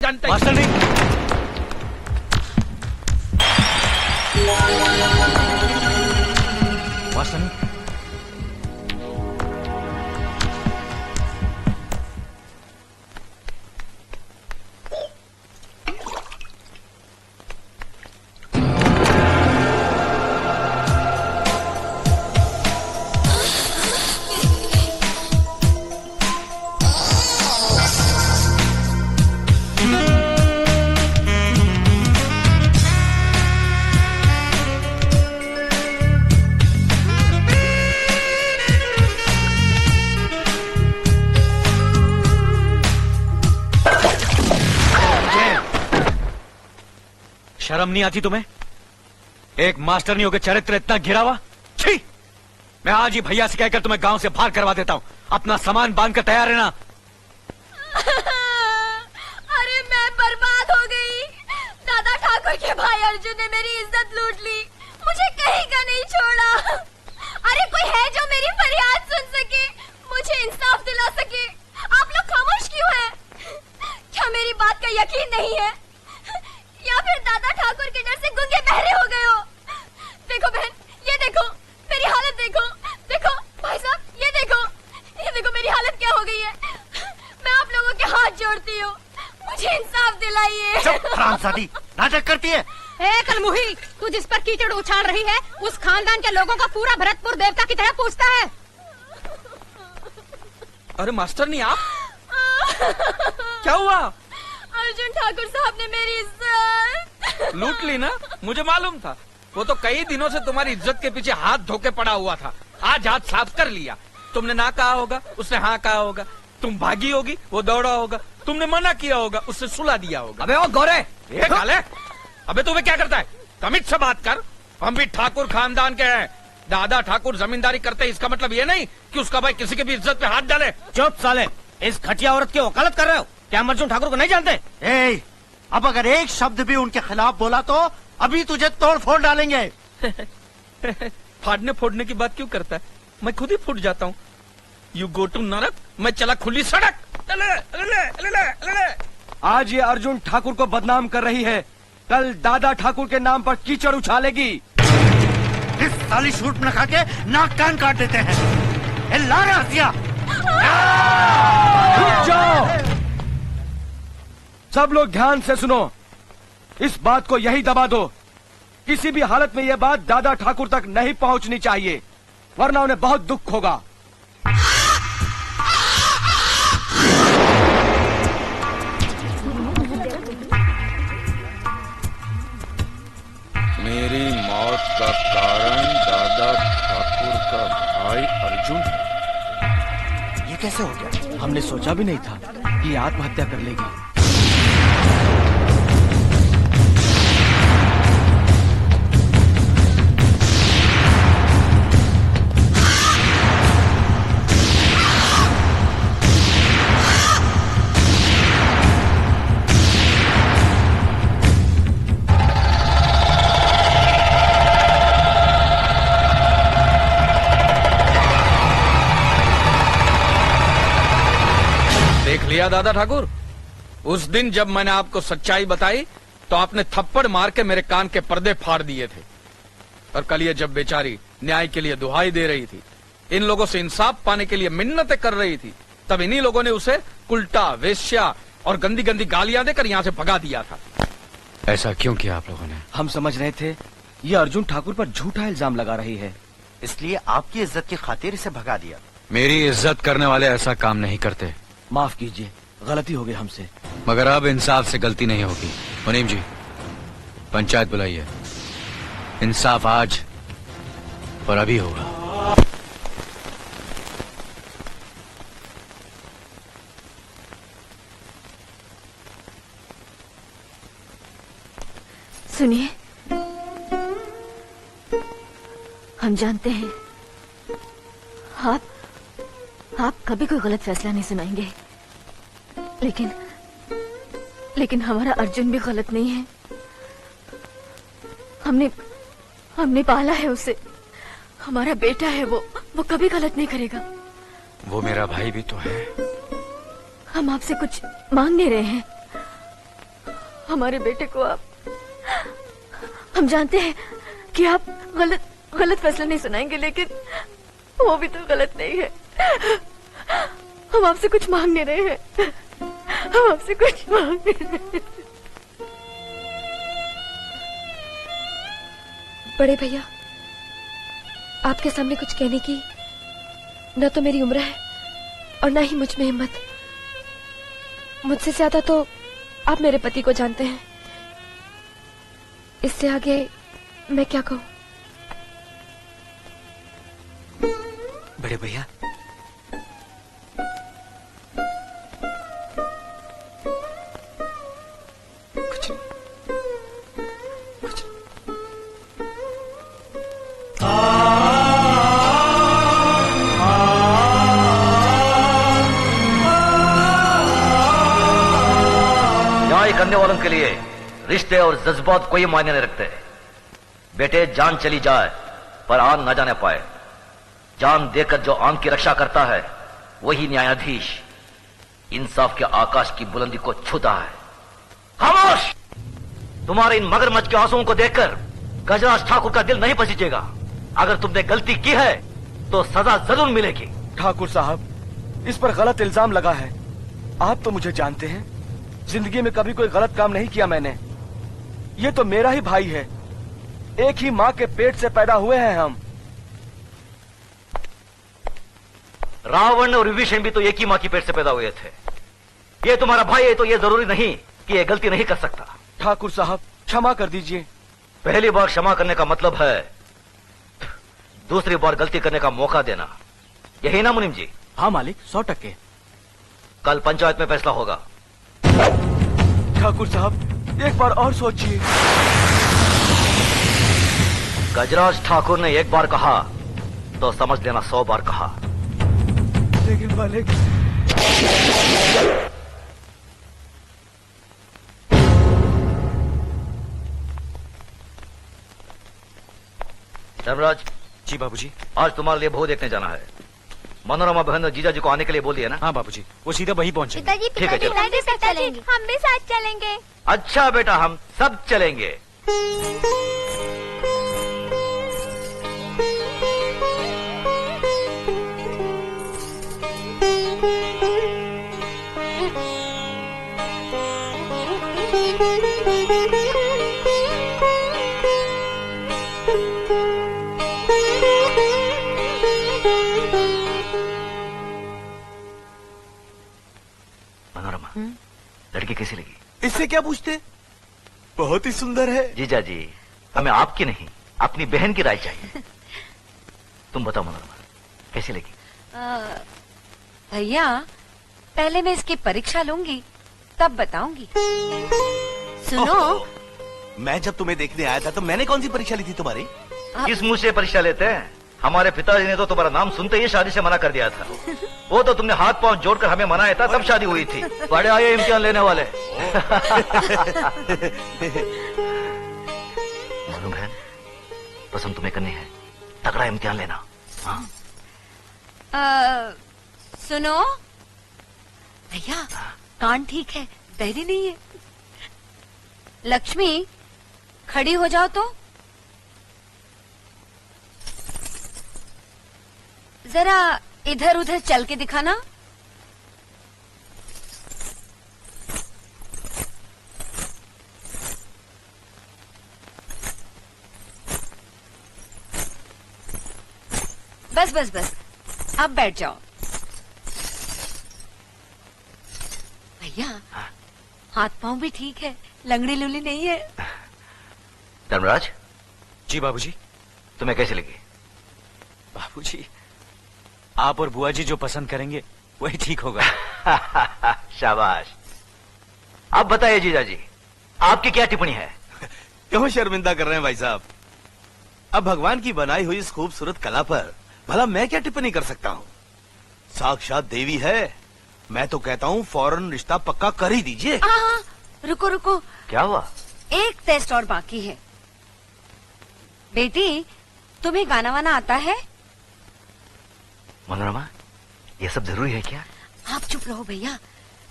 जानता मास्टर नहीं। मास्टर नहीं। शर्म नहीं आती तुम्हें? एक मास्टर नहीं होकर चरित्र इतना गिरा हुआ? छी! मैं आज ही भैया से कहकर तुम्हें गांव से बाहर करवा देता हूँ। अपना सामान बांध कर तैयार रहना। अरे मैं बर्बाद हो गई। दादा ठाकुर के भाई अर्जुन ने मेरी इज्जत लूट ली, मुझे कहीं का नहीं छोड़ा। अरे कोई है जो मेरी फरियाद सुन सके, मुझे इंसाफ दिला सके? आप लोग खामोश क्यों हैं? क्या मेरी बात का यकीन नहीं है, या फिर दादा ठाकुर के डर से गूंगे बहरे हो गए हो? देखो बहन, ये देखो मेरी हालत, देखो देखो भाई साहब, ये देखो मेरी हालत क्या हो गई है। मैं आप लोगों के हाथ जोड़ती हूँ, मुझे इंसाफ दिलाइए। चुप हरामजादी, नाटक करती है। ए कलमुही, तू जिस पर कीचड़ उछाल रही है उस खानदान के लोगों का पूरा भरतपुर देवता की तरह पूछता है। अरे मास्टर नहीं आप क्या हुआ? अर्जुन ठाकुर साहब ने मेरी इज्जत लूट ली ना? मुझे मालूम था, वो तो कई दिनों से तुम्हारी इज्जत के पीछे हाथ धोके पड़ा हुआ था। आज हाथ साफ कर लिया। तुमने ना कहा होगा, उसने हाँ कहा होगा। तुम भागी होगी, वो दौड़ा होगा। तुमने मना किया होगा, उससे सुला दिया होगा। अबे ओ गौरे, ये गाले! अबे तुम्हें क्या करता है? तमीज से बात कर। हम भी ठाकुर खानदान के हैं। दादा ठाकुर जमींदारी करते हैं, इसका मतलब ये नहीं कि उसका भाई किसी की भी इज्जत पे हाथ डाले। चुप साले, इस घटिया औरत की वकालत कर रहे हो? क्या हम अर्जुन ठाकुर को नहीं जानते? ए, अब अगर एक शब्द भी उनके खिलाफ बोला तो अभी तुझे तोड़ फोड़ डालेंगे। फाड़ने फोड़ने की बात क्यों करता है? मैं खुद ही फूट जाता हूँ। यू गो टू नरक, मैं चला खुली सड़क। आज ये अर्जुन ठाकुर को बदनाम कर रही है, कल दादा ठाकुर के नाम पर कीचड़ उछालेगी। इस साली शूट में खा के नाक कान काट देते हैं। हसिया, रुक जाओ। सब लोग ध्यान से सुनो, इस बात को यही दबा दो। किसी भी हालत में यह बात दादा ठाकुर तक नहीं पहुंचनी चाहिए, वरना उन्हें बहुत दुख होगा। मेरी मौत का कारण दादा ठाकुर का भाई अर्जुन। ये कैसे हो गया? हमने सोचा भी नहीं था कि ये आत्महत्या कर लेगी। लिया दादा ठाकुर, उस दिन जब मैंने आपको सच्चाई बताई तो आपने थप्पड़ मार के मेरे कान के पर्दे फाड़ दिए थे। और कल ये जब बेचारी न्याय के लिए दुहाई दे रही थी, इन लोगों से इंसाफ पाने के लिए मिन्नतें कर रही थी, तब इन्हीं लोगों ने उसे उल्टा, वेश्या और गंदी गंदी गालियां देकर यहाँ से भगा दिया था। ऐसा क्यों किया आप लोगों ने? हम समझ रहे थे ये अर्जुन ठाकुर पर झूठा इल्जाम लगा रही है, इसलिए आपकी इज्जत की खातिर इसे भगा दिया। मेरी इज्जत करने वाले ऐसा काम नहीं करते। माफ कीजिए, गलती हो गई हमसे। मगर अब इंसाफ से गलती नहीं होगी। मुनीम जी, पंचायत बुलाइए। इंसाफ आज और अभी होगा। सुनिए, हम जानते हैं आप कभी कोई गलत फैसला नहीं सुनाएंगे, लेकिन हमारा अर्जुन भी गलत नहीं है। हमने पाला है उसे, हमारा बेटा है वो कभी गलत नहीं करेगा। वो मेरा भाई भी तो है। हम आपसे कुछ मांग नहीं रहे हैं, हमारे बेटे को आप, हम जानते हैं कि आप गलत फैसला नहीं सुनाएंगे, लेकिन वो भी तो गलत नहीं है। हम आपसे कुछ मांग नहीं रहे हैं, हम आपसे कुछ मांग नहीं रहे। बड़े भैया, आपके सामने कुछ कहने की न तो मेरी उम्र है और न ही मुझ में हिम्मत। मुझसे ज्यादा तो आप मेरे पति को जानते हैं, इससे आगे मैं क्या कहूँ। बड़े भैया, कुछ नहीं, कुछ नहीं। न्याय करने वालों के लिए रिश्ते और जज्बात कोई मायने नहीं रखते। बेटे, जान चली जाए पर आन न जाने पाए। जान देकर जो आन की रक्षा करता है वही न्यायाधीश इंसाफ के आकाश की बुलंदी को छूता है। खामोश! तुम्हारे इन मगरमच्छ के आंसुओं को देखकर गजराज ठाकुर का दिल नहीं पसीजेगा। अगर तुमने गलती की है तो सजा जरूर मिलेगी। ठाकुर साहब, इस पर गलत इल्जाम लगा है। आप तो मुझे जानते हैं, जिंदगी में कभी कोई गलत काम नहीं किया मैंने। ये तो मेरा ही भाई है, एक ही माँ के पेट से पैदा हुए हैं हम। रावण और विभीषण भी तो एक ही माँ की पेट से पैदा हुए थे। ये तुम्हारा भाई है तो ये जरूरी नहीं कि ये गलती नहीं कर सकता। ठाकुर साहब, क्षमा कर दीजिए। पहली बार क्षमा करने का मतलब है दूसरी बार गलती करने का मौका देना, यही ना मुनीम जी? हाँ मालिक, 100%। कल पंचायत में फैसला होगा। ठाकुर साहब, एक बार और सोचिए। गजराज ठाकुर ने एक बार कहा तो समझ लेना 100 बार कहा। लेकिन मालिक, धर्मराज जी बाबूजी। आज तुम्हारे लिए बहू देखने जाना है। मनोरमा बहन ने जीजा जी को आने के लिए बोल दिया ना? हाँ बाबूजी, वो सीधा वहीं पहुंचे। पिताजी, ठीक है, चलो। पिताजी, हम भी साथ चलेंगे। अच्छा बेटा, हम सब चलेंगे। मनोरमा, लड़की कैसी लगी? इससे क्या पूछते? बहुत ही सुंदर है। जीजा जी, हमें आपकी नहीं अपनी बहन की राय चाहिए। तुम बताओ मनोरमा, कैसी लगी? भैया, पहले मैं इसकी परीक्षा लूंगी, तब बताऊंगी। सुनो, मैं जब तुम्हें देखने आया था तो मैंने कौन सी परीक्षा ली थी तुम्हारी? किस मुंह से परीक्षा लेते हैं? हमारे पिताजी ने तो तुम्हारा नाम सुनते ही शादी से मना कर दिया था। वो तो तुमने हाथ पांव जोड़कर हमें मनाया था, तब शादी हुई थी। बड़े आए इम्तिहान लेने वाले। मालूम है, पसंद तुम्हें करनी है, तगड़ा इम्तिहान लेना। हाँ? सुनो भैया, कान ठीक है, बहरी नहीं है। लक्ष्मी, खड़ी हो जाओ तो। जरा इधर उधर चल के दिखाना। बस बस बस, अब बैठ जाओ। भैया, हाथ पांव भी ठीक है, लंगड़ी लुली नहीं है। धर्मराज जी बाबूजी। तुम्हें कैसी लगी? बाबूजी, आप और बुआ जी जो पसंद करेंगे वही ठीक होगा। शाबाश। अब बताइए जीजा जी, आपकी क्या टिप्पणी है? क्यों शर्मिंदा कर रहे हैं भाई साहब? अब भगवान की बनाई हुई इस खूबसूरत कला पर भला मैं क्या टिप्पणी कर सकता हूँ? साक्षात देवी है। मैं तो कहता हूँ फौरन रिश्ता पक्का कर ही दीजिए। हाँ, रुको रुको, क्या हुआ? एक टेस्ट और बाकी है। बेटी, तुम्हें गाना वाना आता है? मनोरमा, ये सब जरूरी है क्या? आप चुप रहो भैया,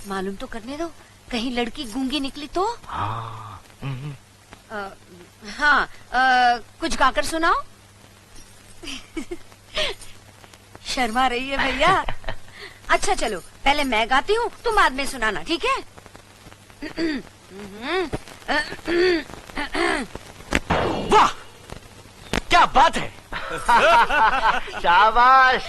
मालूम तो करने दो। कहीं लड़की गूंगी निकली तो? हाँ। हाँ, कुछ गाकर सुनाओ। शर्मा रही है भैया। अच्छा चलो, पहले मैं गाती हूँ, तुम बाद में सुनाना, ठीक है? वाह, क्या बात है। शाबाश।